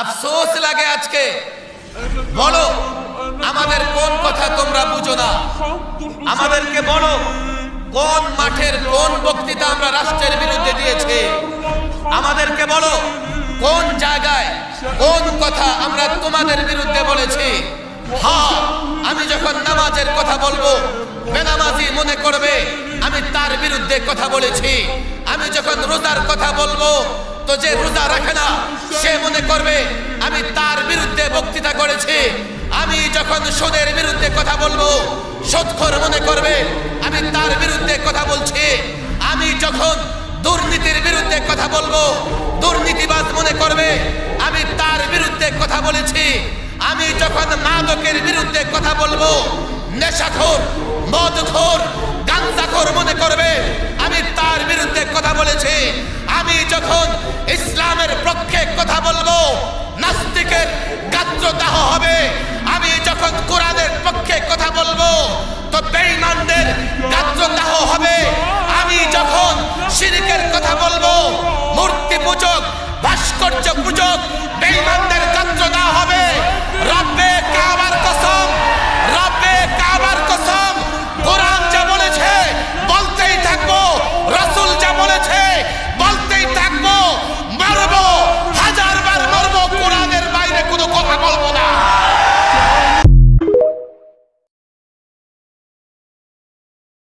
আফসোস লাগে আজকে। বলো আমাদের কোন কথা তোমরা বুঝো না? আমাদেরকে বলো কোন মাঠের কোন বক্তৃতা আমরা রাষ্ট্রের বিরুদ্ধে দিয়েছি? আমাদেরকে বলো কোন জায়গায় কোন কথা আমরা তোমাদের বিরুদ্ধে বলেছি? হ্যাঁ, আমি যখন নামাজের কথা বলবো বেনামাজি মনে করবে আমি তার বিরুদ্ধে কথা বলেছি। আমি যখন রোজার কথা বলবো তো যে রোজা রাখে না সে মনে করবে আমি তার বিরুদ্ধে বক্তৃতা করেছি। আমি যখন সুদের বিরুদ্ধে কথা বলবো সুদখোর মনে করবে আমি তার বিরুদ্ধে কথা বলছি। আমি যখন দুর্নীতির বিরুদ্ধে কথা বলবো দুর্নীতিবাজ মনে করবে আমি তার বিরুদ্ধে কথা বলেছি। আমি যখন মাদকের বিরুদ্ধে কথা বলবো নেশাখোর, মদখোর, গাঞ্জাখোর মনে করবে আমি তার বিরুদ্ধে কথা বলেছি। আমি যখন ইসলামের পক্ষে কথা বলবো